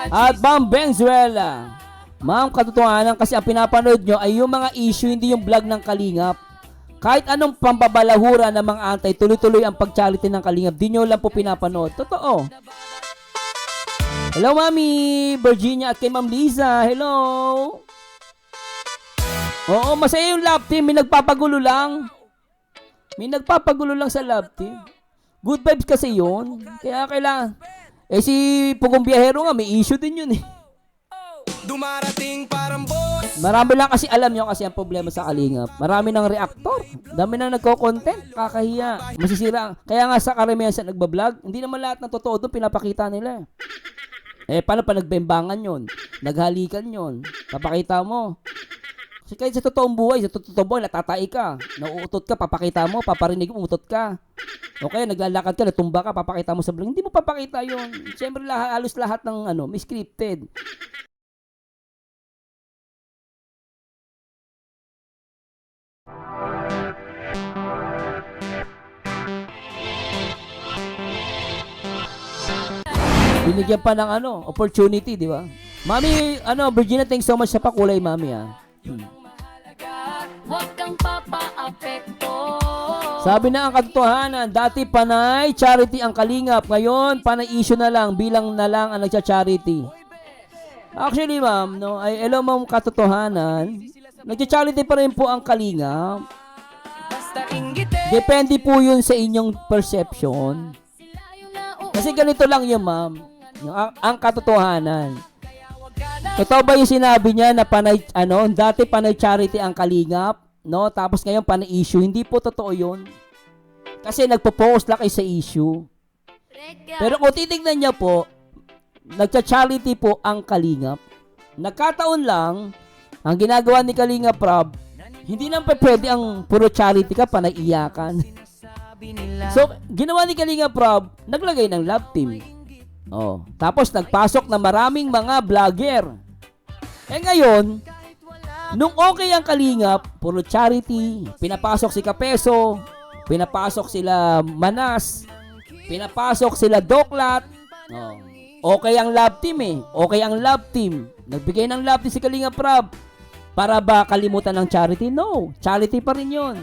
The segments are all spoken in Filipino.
At Ma'am Benzuela, ma'am, katotohanan kasi ang pinapanood nyo ay yung mga issue, hindi yung vlog ng Kalingap. Kahit anong pambabalahura ng mga antay, tuloy-tuloy ang pag-charity ng Kalingap. Di nyo lang po pinapanood. Totoo. Hello, Mami Virginia at kay Ma'am Liza. Hello. Oo, masaya yung love team. May nagpapagulo lang. May nagpapagulo lang sa love team. Good vibes kasi yun. Kaya kailangan. Eh si Pugong Biyahero nga, may issue din yun eh. Dumarating parang boss. Marami lang kasi alam nyo kasi ang problema sa Kalingap. Marami ng reactor. Dami na nagko-content. Kakahiya. Masisira. Kaya nga sa karamihan sa nagbablog, hindi naman lahat ng totoo doon pinapakita nila. Eh, paano pa nagbembangan yun? Naghalikan yun. Papakita mo. Kasi kahit sa totoong buhay, sa totoong buhay, natatay ka. Nauutot ka, papakita mo, paparinig mo, umutot ka. O kaya naglalakad ka, natumba ka, papakita mo sa vlog. Hindi mo papakita yun. Siyempre, halos lahat ng may scripted. Binigyan pa ng opportunity, di ba? Mami, Virginia, thanks so much sa pakulay, Mami, Huwag kang papaapekto. Sabi na ang katotohanan, dati panay charity ang Kalingap, ngayon panay issue na lang, bilang na lang ang nagcha-charity. Actually, ma'am, hello ma'am, katotohanan, nagcha-charity pa rin po ang Kalingap. Depende po yun sa inyong perception. Kasi ganito lang yun, ma'am. Ang katotohanan. Totoo ba yung sinabi niya na panay, dati panay charity ang Kalingap, no? Tapos ngayon panay issue. Hindi po totoo yun. Kasi nagpo-focus lang kayo sa issue. Pero kung titignan niya po, nagcha-charity po ang Kalingap. Nagkataon lang, ang ginagawa ni Kalingap Rob, hindi naman pwede ang puro charity ka, panay iyakan. So, ginawa ni Kalingap Rob, naglagay ng love team. Tapos nagpasok na maraming mga vlogger. Eh ngayon, nung okay ang Kalingap, puro charity, pinapasok si Kapeso, pinapasok sila Manas, pinapasok sila Doklat. Okay ang love team eh. Okay ang love team. Nagbigay ng love team si Kalingap Rob. Para ba kalimutan ng charity? No. Charity pa rin yun.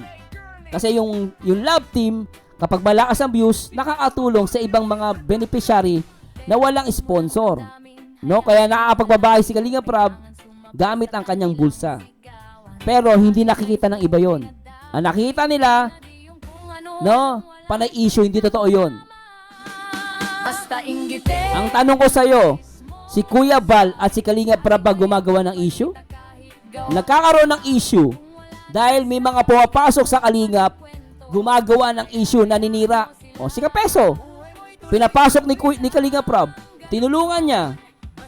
Kasi yung love team, kapag malakas ang views, nakakatulong sa ibang mga beneficiary na walang sponsor. No? Kaya nakakapagbabahay si Kalingap Rob gamit ang kanyang bulsa. Pero hindi nakikita ng iba yon. Ang nakikita nila, panay issue, hindi totoo yon. Ang tanong ko sa'yo, si Kuya Val at si Kalingap Rob ba gumagawa ng issue? Nagkakaroon ng issue dahil may mga pumapasok sa Kalingap, gumagawa ng issue, naninira. Si Kapeso, pinapasok ni Kalingap Rob, tinulungan niya,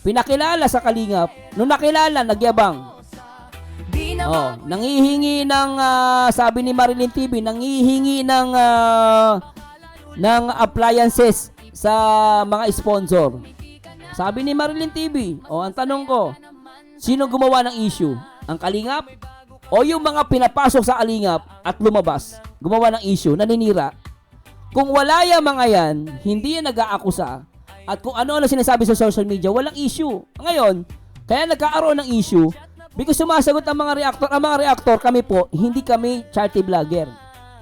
pinakilala sa Kalingap, nung nakilala, nagyabang. Nanghihingi ng, sabi ni Marilyn TV, nanghihingi ng appliances sa mga sponsor. Sabi ni Marilyn TV, ang tanong ko, sino gumawa ng issue? Ang Kalingap? O yung mga pinapasok sa Kalingap at lumabas, gumawa ng issue, naninira? Kung wala yung mga yan, hindi yan nag-aakusa, at kung ano-ano sinasabi sa social media, walang issue. Ngayon, kaya nagkakaroon ng issue, because sumasagot ang mga reactor. Ang mga reactor, kami po, hindi kami charity vlogger.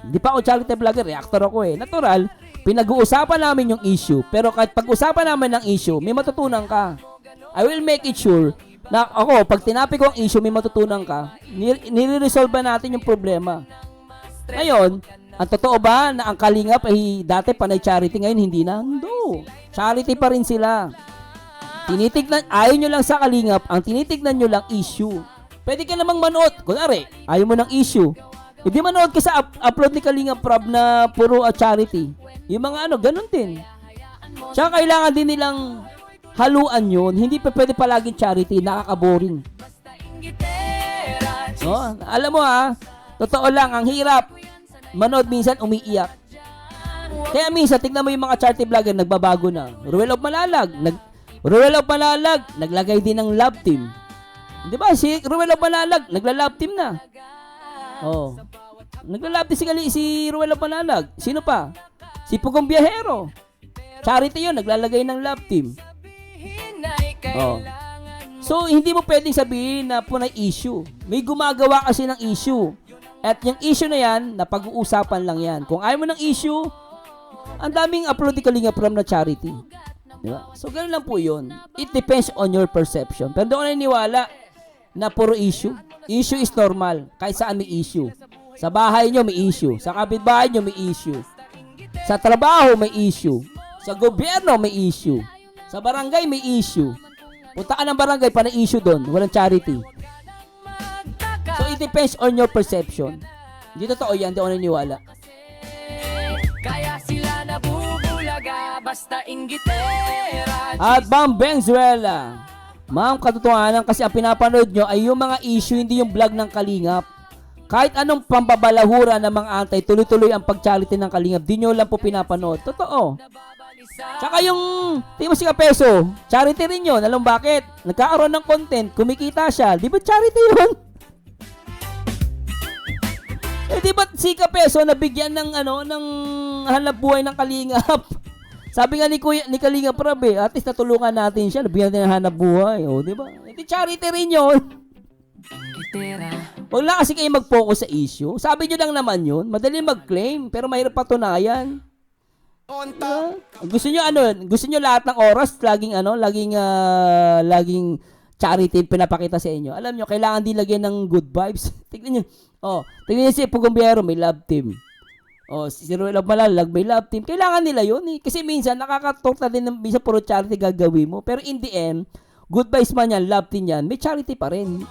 Hindi pa ako charity vlogger, reactor ako eh. Natural, pinag-uusapan namin yung issue, pero kahit pag-usapan namin ng issue, may matutunan ka. I will make it sure na ako, pag tinapik ko ang issue, may matutunan ka, nire-resolve natin yung problema. Ngayon, ang totoo ba na ang Kalingap ay dati panay charity, ngayon hindi na? No. Charity pa rin sila. Tinitignan, ayaw nyo lang sa Kalingap, ang tinitignan nyo lang issue. Pwede ka namang manood. Kunwari, ayaw mo ng issue. Hindi manood ka sa upload ni Kalingap Rob na puro charity. Yung mga ganun din. Tsaka kailangan din nilang haluan yun. Hindi pa pwede palaging charity, nakaka-boring. Alam mo totoo lang, ang hirap. Manood minsan, umiiyak. Kaya minsan, tignan mo yung mga charity vlogger, nagbabago na. Ruel of Malalag, naglagay din ng love team. Di ba? Si Ruel of Malalag, nagla-love team na. Nagla-love team si Ruel of Malalag. Sino pa? Si Pugong Biyahero. Charity yun, naglalagay ng love team. Oh. So, hindi mo pwedeng sabihin na punay issue. May gumagawa kasi ng issue. At yung issue na yan, napag-uusapan lang yan. Kung ayaw mo ng issue, ang daming upload ni Kalinga from na charity. Diba? So, ganun lang po yun. It depends on your perception. Pero doon naniniwala na puro issue. Issue is normal. Kahit saan may issue. Sa bahay nyo may issue. Sa kapitbahay nyo may issue. Sa trabaho may issue. Sa gobyerno may issue. Sa barangay may issue. Punta ka ng barangay pa na issue doon. Walang charity. So, it depends on your perception. Hindi totoo yan. Hindi ako naniniwala. Kaya sila nabubulaga, basta inggitera. At Ma'am Benzuela, ma'am, katotohanan kasi ang pinapanood nyo ay yung mga issue, hindi yung vlog ng Kalingap. Kahit anong pambabalahura ng mga antay, tuloy-tuloy ang pag-charity ng Kalingap. Di nyo lang po pinapanood. Totoo. Tsaka yung Team Sika Peso, charity rin yun. Alam bakit? Nagkakaroon ng content, kumikita siya. Di ba charity yun? Eh di ba Sika Peso nabigyan ng ng hanap buhay ng Kalingap? Sabi nga ni Kalingap Rab at least natulungan natin siya, nabigyan natin ng hanap buhay. O, di ba? Hindi charity rin yun. Huwag lang kasi kayo mag-focus sa issue. Sabi nyo lang naman yun, madali mag-claim, pero mahirap patunayan. Gusto nyo lahat ng oras laging charity pinapakita sa inyo. Alam nyo, kailangan din lagyan ng good vibes. Tignan nyo. Tignan nyo si Pugumbiyero, may love team. Si Ruel of Malalag, may love team. Kailangan nila yun eh. Kasi minsan, nakakatorta din ng minsan puro charity gagawin mo. Pero in the end, good vibes man yan, love team yan, may charity pa rin.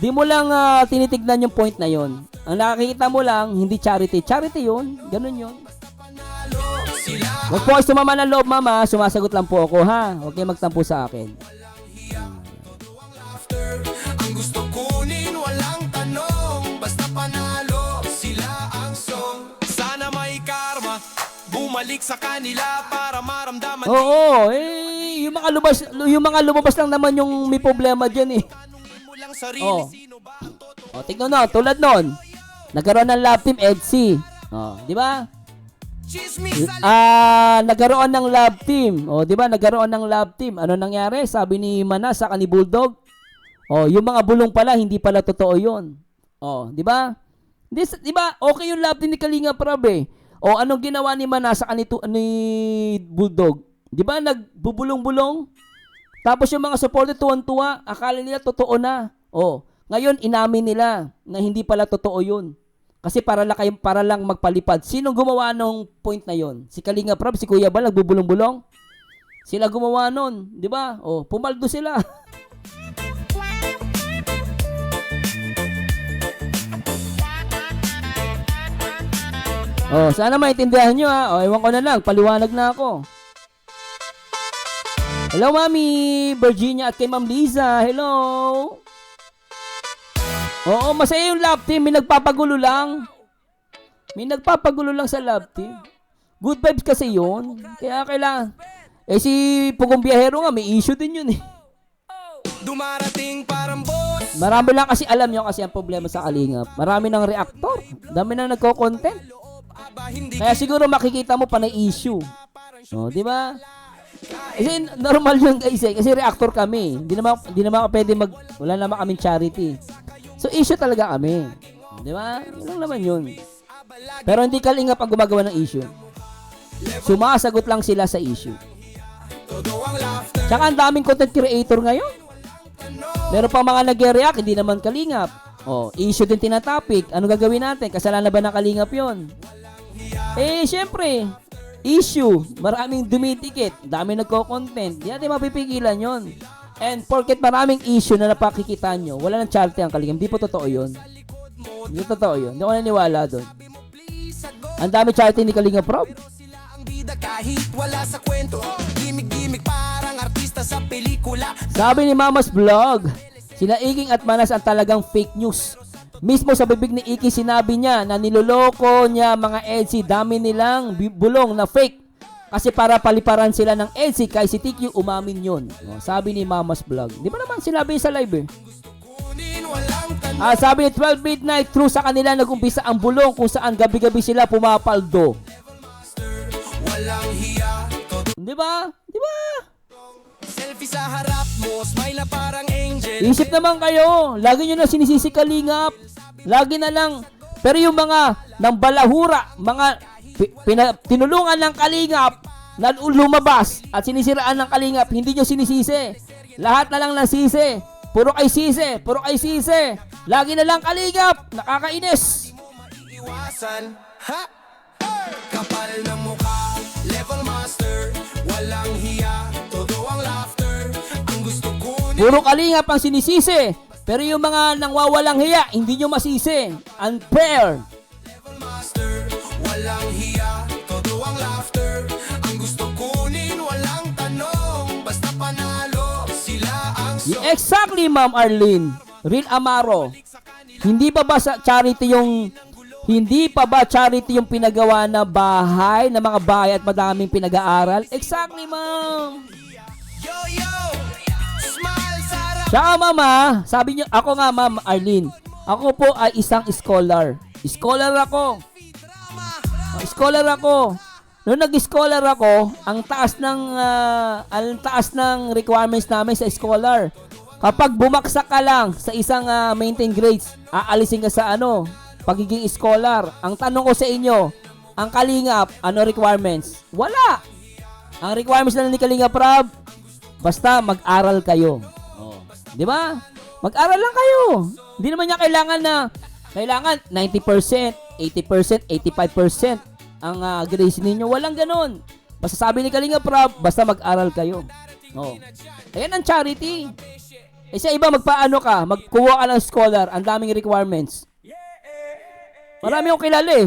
Di mo lang tinitignan yung point na yon. Ang nakikita mo lang, hindi charity. Charity yun. Ganun yun. Huwag po kayo sumama ng loob, mama. Sumasagot lang po ako, ha? Huwag kayo magtampo sa akin. Ang gusto kunin, walang tanong. Basta panalo, sila ang song. Sana may karma, bumalik sa kanila para maramdaman. Oo, yung mga lumabas lang naman yung may problema dyan eh. Tignan na, tulad nun. Nagkaroon ng love team, Edsy. Di ba? Nagkaroon ng love team. Di ba? Nagkaroon ng love team. Ano nangyari? Sabi ni Mana sa ni Bulldog. Yung mga bulong pala, hindi pala totoo yun. Di ba? Di ba? Okay yung love team ni Kalinga Prab eh. Anong ginawa ni Mana sa ni Bulldog? Di ba? Nagbubulong-bulong. Tapos yung mga supporter tuwan-tuwa, akala nila totoo na. Ngayon inamin nila na hindi pala totoo yun. Kasi para lang magpalipad. Sino gumawa nung point na yon? Si Kalinga Prab, si Kuya Bal, nagbubulong-bulong. Sila gumawa nun, di ba? Pumaldo sila. Sana maintindihan nyo ha. Ewan ko na lang, paliwanag na ako. Hello, Mami Virginia at kay Ma'am Liza. Hello. Masaya yung love team. May nagpapagulo lang. Sa love team. Good vibes kasi yun. Kaya kailangan. Si Pugumbiyahero nga, may issue din yun eh. Dumarating parang boss. Marami lang kasi, alam nyo kasi ang problema sa Kalingap. Marami ng reactor. Dami na nagko-content. Kaya siguro makikita mo pa na issue. Di ba? Kasi normal yun guys eh. Kasi reactor kami. Hindi naman pwede wala naman kaming charity. So issue talaga kami. Di ba? Yun lang naman yun. Pero hindi Kalingap ang gumagawa ng issue. Sumasagot lang sila sa issue. Tsaka ang daming content creator ngayon. Meron pa mga nag-react, hindi naman Kalingap. Issue din tinatopic. Ano gagawin natin? Kasalanan ba ng Kalingap yun? Syempre, issue. Maraming dumitikit. Dami nagko-content. Di natin mapipigilan yun. And porket maraming issue na napakikita nyo, wala nang charity ang Kalingap. Hindi po totoo yun. Hindi totoo yun. Hindi ko naniniwala doon. Ang dami charity ni Kalinga Prab. Kahit wala sa kwento, gimmick parang artista sa pelikula. Sabi ni Mama's Vlog, sila Iking at Manas ang talagang fake news. Mismo sa bibig ni Iki sinabi niya na niloloko niya mga EDC, dami nilang bulong na fake. Kasi para paliparan sila ng EDC, kay si TQ umamin yun. Sabi ni Mama's Vlog. Di ba naman sinabi sa live eh? Sabi ni 12 Midnight, true sa kanila nag-umpisa ang bulong kung saan gabi-gabi sila pumapaldo. Di ba? Di ba? Selfie sa harap mo, smile na parang angel. Isip naman kayo, lagi nyo na sinisisi Kalingap. Lagi na lang. Pero yung mga nang balahura, mga tinulungan ng Kalingap na lumabas at sinisiraan ng Kalingap, hindi nyo sinisisi. Lahat na lang nasisi. Puro kay sisi, puro kay sisi. Lagi na lang Kalingap, nakakainis. Iwasan, ha? Kapal ng mukha, level master. Walang hiya, todo ang laughter. Ang gusto ko Puro Kalingap ang sinisisi. Pero yung mga nangwawalang hiya, hindi nyo masisi. Unfair. level master. Walang hiya, todo ang laughter. Ang gusto kunin, walang tanong. Basta panalo, sila ang Exactly, Ma'am Arlene. Real Amaro. Hindi pa ba charity yung pinagawa na bahay, na mga bahay at madaming pinag-aaral? Exactly, Ma'am. Yo, yo! Smile, Sarah! Tsaka, Mama, sabi niyo, ako nga, Ma'am Arlene, ako po ay isang scholar. Scholar ako. Scholar ako. Noong nag-scholar ako, ang taas ng requirements namin sa scholar. Kapag bumaksak ka lang sa isang maintain grades, aalisin ka sa pagiging scholar. Ang tanong ko sa inyo, ang Kalingap, ano requirements? Wala. Ang requirements na ni Kalingap Rob, basta mag-aral kayo. Oh. Di ba? Mag-aral lang kayo. Hindi naman niya kailangan 90%, 80%, 85% ang grades ninyo. Walang ganon. Basta sabi ni Kalingap Rob, basta mag-aral kayo. Oh. Ayan ang charity. Sa iba, magpaano ka, magkuha ka ng scholar, ang daming requirements. Marami akong kilala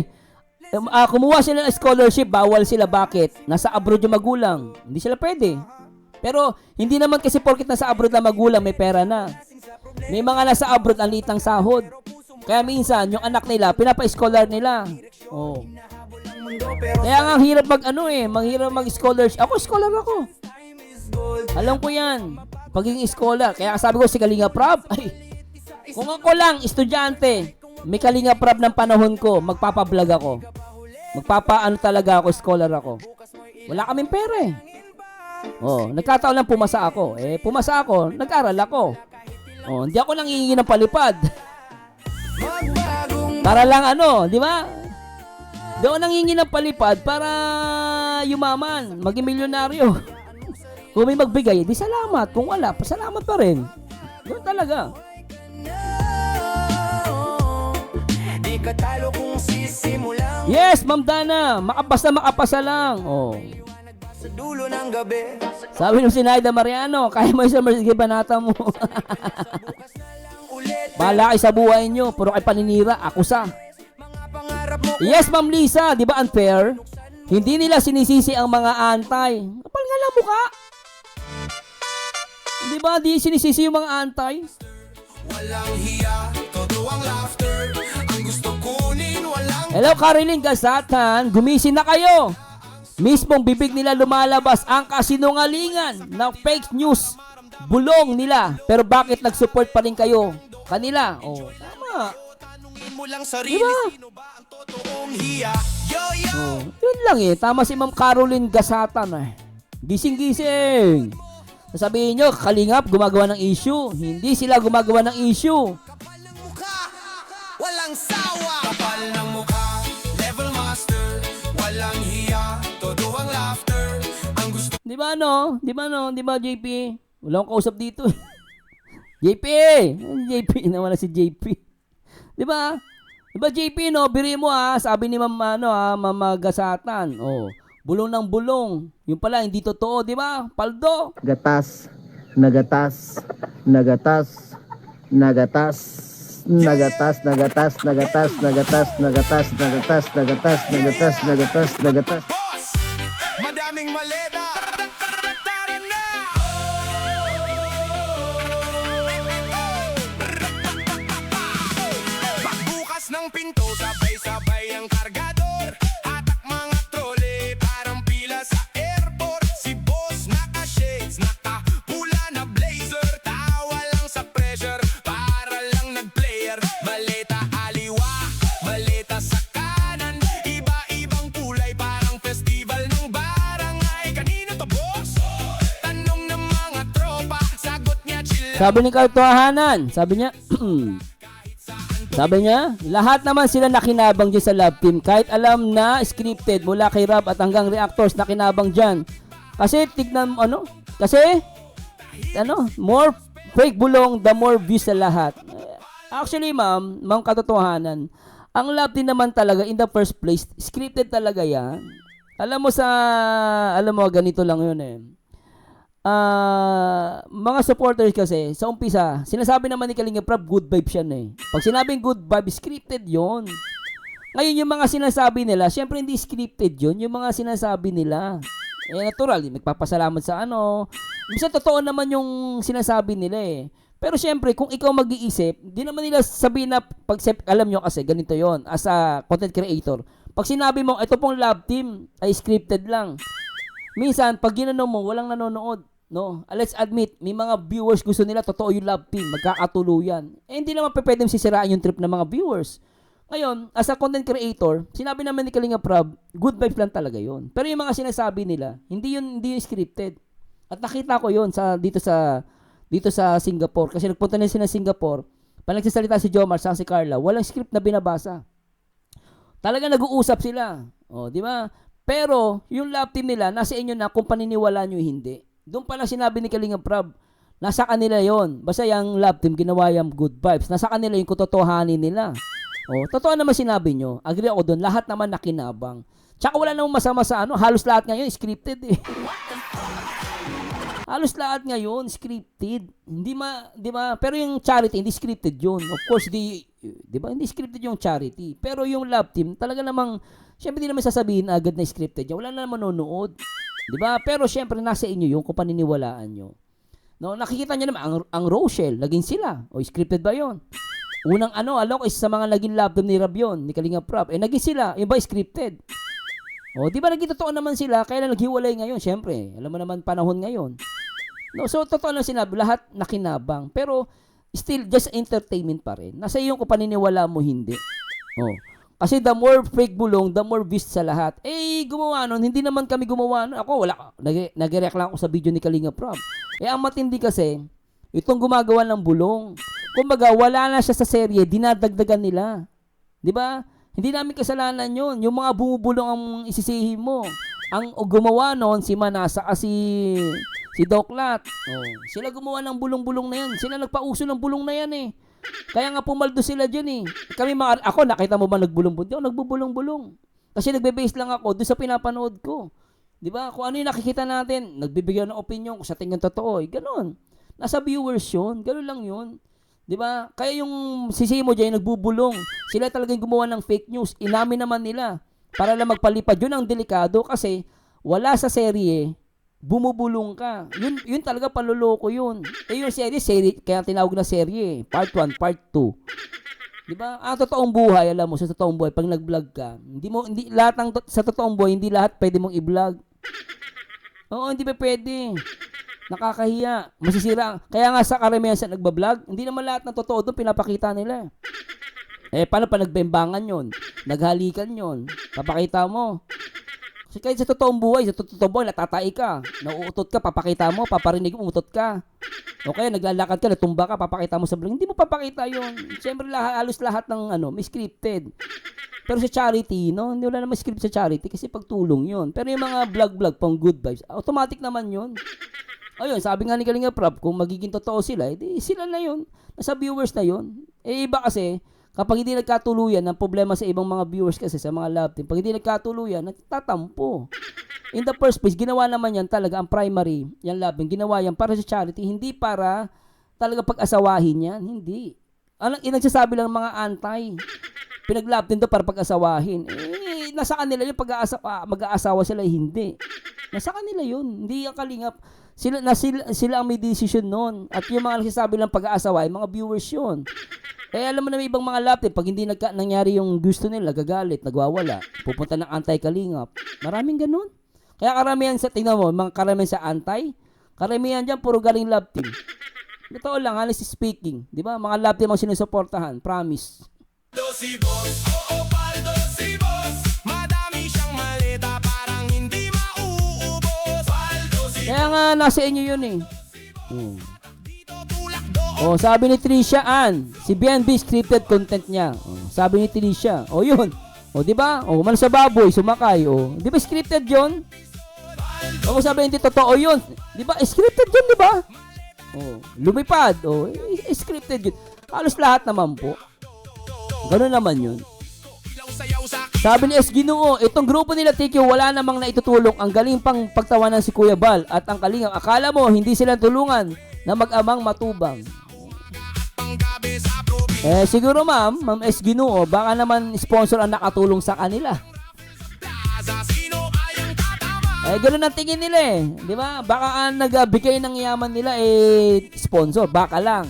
kumuha sila ng scholarship, bawal sila. Bakit? Nasa abroad yung magulang. Hindi sila pwede. Pero, hindi naman kasi porkit nasa abroad na magulang, may pera na. May mga nasa abroad, ang litang sahod. Kaya minsan, yung anak nila, pinapa-scholar nila. Oh. Kaya nga, hirap manghirap mag-scholarship. Ako, scholar ako. Alam ko yan. Pagiging scholar. Kaya sabi ko si Kalingap Rob, kung ako lang, estudyante, may Kalingap Rob ng panahon ko, magpapablog ako. Talaga ako, scholar ako. Wala kaming pera Oh, nagkataon lang pumasa ako. Pumasa ako, nag-aral ako. Oh, hindi ako nangihingi ng palipad. Para lang di ba? Hindi ako nangihingi ng palipad para yumaman, maging milyonaryo. Kung may magbigay, di salamat. Kung wala, pasalamat pa rin. Doon talaga. Di ka talo kung sisimulang Yes, Ma'am Dana. Makapasa lang. Oh. sa dulo ng gabi. Sabi nung Sinaida Mariano, kaya mo isa sige banata mo. Bahala kayo sa buhay nyo. Puro kayo paninira. Ako sa. Mga pangarap mo Yes, Ma'am Lisa. Di ba unfair? Hindi nila sinisisi ang mga antay. Kapal nga lang mukha. Di ba? Di sinisisi yung mga antay. walang hiya, todo ang laughter. Ang gusto kunin, walang Hello, Caroline Gasatan. Gumising na kayo. Mismong bibig nila lumalabas ang kasinungalingan ng fake news. Bulong nila. Pero bakit nag-support pa rin kayo? Kanila. Oh, tama. tanungin mo lang sarili, Diba? sino ba ang totoong hiya? Yo, yo! Oh, yun lang Tama si Ma'am Caroline Gasatan Gising-gising. Sasabihin nyo, Kalingap gumagawa ng issue. Hindi sila gumagawa ng issue. Kapal ng mukha, walang sawa. Kapal ng mukha, level master. Walang hiya, todo ang laughter. Ang gusto Di ba Di ba JP? Wala akong kausap dito. JP! JP, nawala si JP. Di ba? Di ba JP, biri mo sabi ni Ma'am Gasatan. Oh, bulong ng bulong. Yung pala, hindi totoo, di ba? Paldo. Gatas, nagatas, nagatas, nagatas, nagatas, nagatas, nagatas, nagatas, nagatas, nagatas, nagatas, nagatas, nagatas, nagatas. boss, madaming maleta. Tara na! Pagbukas ng pinto, sabay-sabay ang kargador. Hatak mga trole, parang pila sa airport. Si boss naka-shades, naka-pula na blazer. Tawa lang sa pressure, para lang nag-player. Maleta aliwa, maleta sa kanan. Iba-ibang kulay, parang festival ng barangay. Kanino to, Sabi ni katotohanan, sabi niya, sabi niya, lahat naman sila nakinabang dyan sa love team. Kahit alam na scripted mula kay Rob at hanggang reactors nakinabang dyan. Kasi tignan mo, more fake bulong, the more views sa lahat. Actually, ma'am katotohanan, ang love team naman talaga in the first place, scripted talaga yan. Alam mo, ganito lang yun eh. Mga supporters kasi, sa umpisa, sinasabi naman ni Kalinga Prab, good vibes yan eh. Pag sinabing good vibe, scripted yon. Ngayon, yung mga sinasabi nila, syempre hindi scripted yon. Yung mga sinasabi nila, natural, magpapasalamat sa Minsan totoo naman yung sinasabi nila eh. Pero syempre, kung ikaw mag-iisip, di naman nila sabihin na, alam nyo kasi, ganito yon as a content creator. Pag sinabi mo, ito pong love team ay scripted lang. Minsan, pag ginano mo, walang nanonood. No? Let's admit, may mga viewers gusto nila, totoo yung love team, magkakatuluyan. Hindi naman pwedeng sisiraan yung trip ng mga viewers. Ngayon, as a content creator, sinabi naman ni Kalinga Prab, good vibes lang talaga yon. Pero yung mga sinasabi nila, hindi yun scripted. At nakita ko yun dito sa Singapore. Kasi nagpunta na sila sa Singapore, pag nagsasalita si Jomar sa si Carla, walang script na binabasa. Talaga nag-uusap sila. Di ba? Pero, yung love team nila, nasa inyo na kung paniniwala nyo hindi. Doon pala sinabi ni Kalinga Prab, nasa kanila yon. Basta yung love team, ginawa yung good vibes. Nasa kanila yung kutotohanin nila. Totoo naman sinabi nyo. Agree ako doon. Lahat naman nakinabang. Tsaka wala namang masama sa halos lahat ngayon, scripted eh. Halos lahat ngayon, scripted. Di ba? Pero yung charity, hindi scripted yun. Of course, di ba? Hindi scripted yung charity. Pero yung love team, talaga namang, syempre di naman sasabihin agad na scripted yan. Wala na naman manonood. Di ba? Pero syempre, nasa inyo yung kung paniniwalaan nyo. No, nakikita nyo naman, ang Rochelle, naging sila. Scripted ba yon? Unang alok is sa mga naging love team ni Rab yun, ni Kalinga Prab. Naging sila. Yung ba scripted? Di ba naging totoo naman sila? Kaya naghiwalay ngayon, syempre. Alam mo naman panahon ngayon. No, so totoo lang sinabi, lahat nakinabang. Pero still just entertainment pa rin. Nasa iyo kung paniniwala mo hindi. Kasi the more fake bulong, the more views sa lahat. Gumawa nun, hindi naman kami gumawa nun. Ako wala, nag-react lang ako sa video ni Kalinga Prab. Ang matindi kasi, itong gumagawa ng bulong. Kumbaga, wala na siya sa serye, dinadagdagan nila. 'Di ba? Hindi namin kasalanan 'yon. Yung mga bumubulong ang isisihin mo. Ang gumawa noon si Manasa kasi si Doklat. Sila gumawa ng bulong-bulong na yan. Sila nagpauso ng bulong na yan eh. Kaya nga pumaldo sila dyan eh. Ako, nakita mo ba nagbulong-bulong? Hindi ako nagbubulong-bulong. Kasi nagbe-base lang ako doon sa pinapanood ko. Di ba? Kung ano yung nakikita natin, nagbibigyan ng opinion kung sa tingin totoo. Ganon. Nasa viewers yun. Ganon lang yun. Di ba? Kaya yung sisi mo dyan, nagbubulong. Sila talagang gumawa ng fake news. Inamin naman nila. Para lang magpalipad. Yun ang delikado kasi wala sa serye, bumubulong ka. Yun talaga panloloko yun. Yung serye, kaya tinawag na serye. Part 1, Part 2. Diba? Ang totoong buhay, alam mo, sa totoong buhay, pag nag-vlog ka, hindi lahat sa totoong buhay, hindi lahat pwede mong i-vlog. Hindi pa pwede. Nakakahiya. Masisira. Kaya nga sa karamihan sa nagbablog, hindi naman lahat ng totoo doon pinapakita nila. Paano pa nagbembangan yun? Naghalikan yun? Papakita mo. Kasi kahit sa totoong buhay, natatai ka. Nauutot ka, papakita mo, paparinig mo, umutot ka. O kaya naglalakad ka, natumba ka, papakita mo sa vlog. Hindi mo papakita yun. Siyempre, halos lahat ng may scripted. Pero sa charity, no? Hindi wala naman script sa charity kasi pagtulong yun. Pero yung mga vlog pang good vibes, automatic naman yun. Ayun, sabi nga ni Kalinga Prab, kung magiging totoo sila, edi sila na yun. Nasa viewers na yun. Iba kasi, kapag hindi nagkatuluyan, ang problema sa ibang mga viewers kasi sa mga love team, pag hindi nagkatuluyan, nagtatampo. In the first place, ginawa naman yan talaga ang primary, yung love team, ginawa yan para sa charity, hindi para talaga pag-asawahin yan, hindi. Nagsasabi lang mga anti, pinag-love team to para pag-asawahin. Nasa kanila yung mag-aasawa sila, hindi. Nasa kanila yun, hindi ang Kalingap. Sila ang may decision nun. At yung mga nagsasabi lang pag-aasawa, yung mga viewers yun. Alam mo na may ibang mga love team, pag hindi nangyari yung gusto nila, gagalit, nagwawala, pupunta ng anti-Kalingap. Maraming ganun. Kaya karamihan tingnan mo, mga karamihan sa karamihan dyan, puro galing love team. Totoo lang, honestly speaking. Di ba? Mga love team ang sinusuportahan. Promise. Si boss, Paldo si boss. Madami siyang malita, parang hindi mauubos. Paldo si Kaya nga, nasa inyo yun eh. dito tulak Oh, sabi ni Trisha Ann, si BNB scripted content niya. Oh, sabi ni Trisha. Oh, yun. Oh, di ba? Oh, man sa baboy, sumakay. Oh, di ba scripted 'yon? Oh, sabi hindi totoo 'yun. Di ba? Scripted 'yun, di ba? Oh, lumipad. Oh, scripted 'yun. Halos lahat naman po. Ganoon naman 'yun. Sabi ni S. Ginoo, itong grupo nila TQ wala namang naitutulong. Ang galing pang pagtawanan si Kuya Bal at ang Kalingap. Akala mo hindi sila tulungan na mag-amang matubang. Siguro ma'am S. Ginoo, baka naman sponsor ang nakatulong sa kanila. Ganoon ang tingin nila di ba? Baka ang nagbigay ng yaman nila sponsor, baka lang.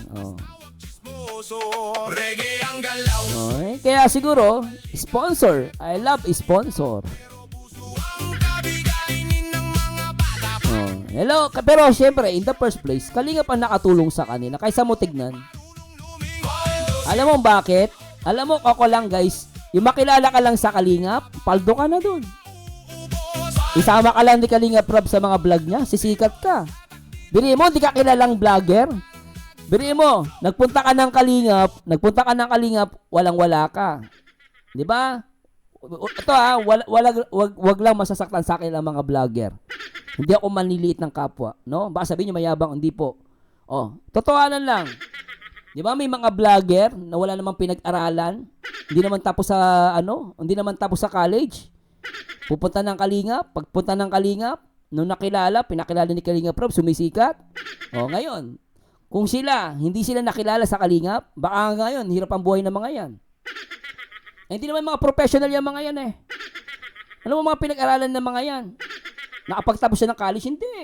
Kaya siguro sponsor. I love sponsor. Hello, pero syempre in the first place, Kalingap ang nakatulong sa kanila kaysa mo tignan. Alam mo bakit? Alam mo, ako lang guys, yung makilala ka lang sa Kalingap, paldo ka na dun. Isama ka lang ni Kalingap Rob sa mga vlog niya, sisikat ka. Biri mo, di ka kilalang vlogger. Biri mo, nagpunta ka ng Kalingap, walang-wala ka. Di ba? Ito wag lang masasaktan sa akin ang mga vlogger. Hindi ako manliliit ng kapwa, no? Baka sabihin niyo mayabang, hindi po. Totohanan lang. Di ba may mga vlogger na wala namang pinag-aralan, hindi naman tapos sa college. Pupunta ng Kalingap, pagpunta ng Kalingap, nung pinakilala ni Kalingap Rob, sumisikat. Ngayon, kung hindi sila nakilala sa Kalingap, baka ngayon, hirap ang buhay ng mga yan. Hindi naman mga professional yung mga yan Ano mo mga pinag-aralan ng mga yan? Nakapagtapos siya ng college? Hindi.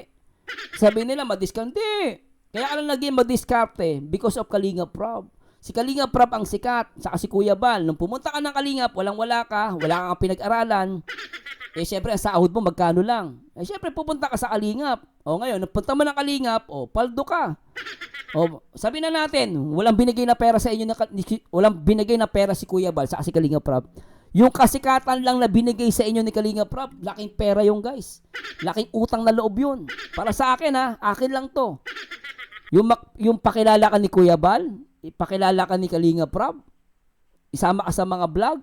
Sabi nila, madiskarte. Kaya ka lang naging madiskarte because of Kalingap Rob. Si Kalingap Rob ang sikat, saka si Kuya Bal. Nung pumunta ka ng Kalingap, walang-wala ka, wala kang pinag-aralan. Siyempre, ang sahod mo, magkano lang? Siyempre, pupunta ka sa Kalingap. Ngayon, napunta mo ng Kalingap, paldo ka. Sabi na natin, walang binigay na pera sa inyo, walang binigay na pera si Kuya Bal, saka si Kalingap Rob. Yung kasikatan lang na binigay sa inyo ni Kalingap Rob, laking pera yung guys. Laking utang na loob yun. Para sa akin akin lang to. Yung pakilala ka ni Kuya Bal, ipakilala ka ni Kalingap Rob, isama ka sa mga vlog,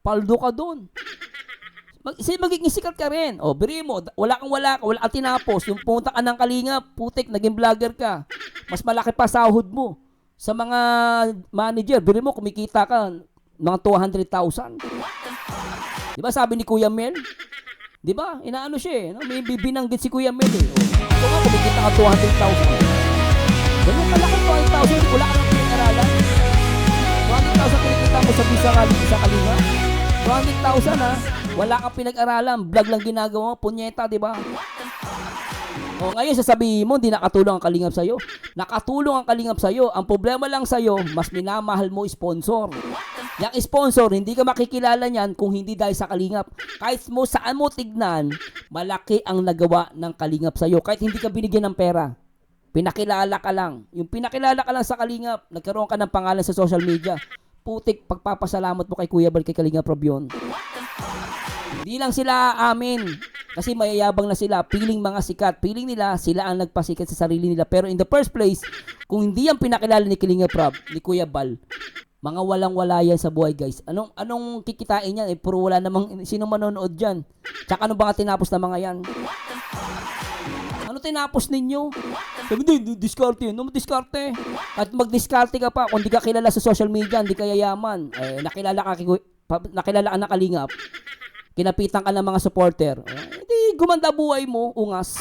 paldo ka doon. Magiging sikat ka rin. Biri mo, wala kang tinapos. Yung pumunta ka ng Kalingap, putik, naging vlogger ka. Mas malaki pa sahod mo. Sa mga manager, biri mo, kumikita ka mga 200,000. Di ba sabi ni Kuya Mel? Di ba? Inaano siya may binanggit si Kuya Mel Ito nga, kumikita ka 200,000. Ganyan malaki 200,000, wala ka ng pinag-aralan. 200,000 kumikita mo sa Kalingap. 200,000 wala kang pinag-aralan, vlog lang ginagawa mo, punyeta, di ba? Ngayon sasabihin mo, hindi nakatulong ang Kalingap sa'yo. Nakatulong ang Kalingap sa'yo. Ang problema lang sa'yo, mas minamahal mo sponsor. Yung sponsor, hindi ka makikilala niyan kung hindi dahil sa Kalingap. Kahit mo saan mo tignan, malaki ang nagawa ng Kalingap sa'yo. Kahit hindi ka binigyan ng pera. Pinakilala ka lang. Yung pinakilala ka lang sa Kalingap, nagkaroon ka ng pangalan sa social media. Putik, pagpapasalamat mo kay Kuya Bal, kay Kalingap Rob yun. Hindi lang sila amin. Kasi mayayabang na sila. Piling mga sikat. Piling nila, sila ang nagpasikat sa sarili nila. Pero in the first place, kung hindi yan pinakilala ni Kalingap Rob, ni Kuya Bal, mga walang-wala yan sa buhay, guys. Anong kikitain yan? Puro wala namang, sino manonood dyan? Tsaka ano ba nga tinapos na mga yan? Ano tinapos ninyo? Sabi din, diskarte. Ano mo diskarte? At mag-diskarte ka pa. Kung di ka kilala sa social media, hindi ka yayaman. Nakilala ka na Kalingap. Kinapitan ka ng mga supporter. Hindi gumanda buhay mo, ungas.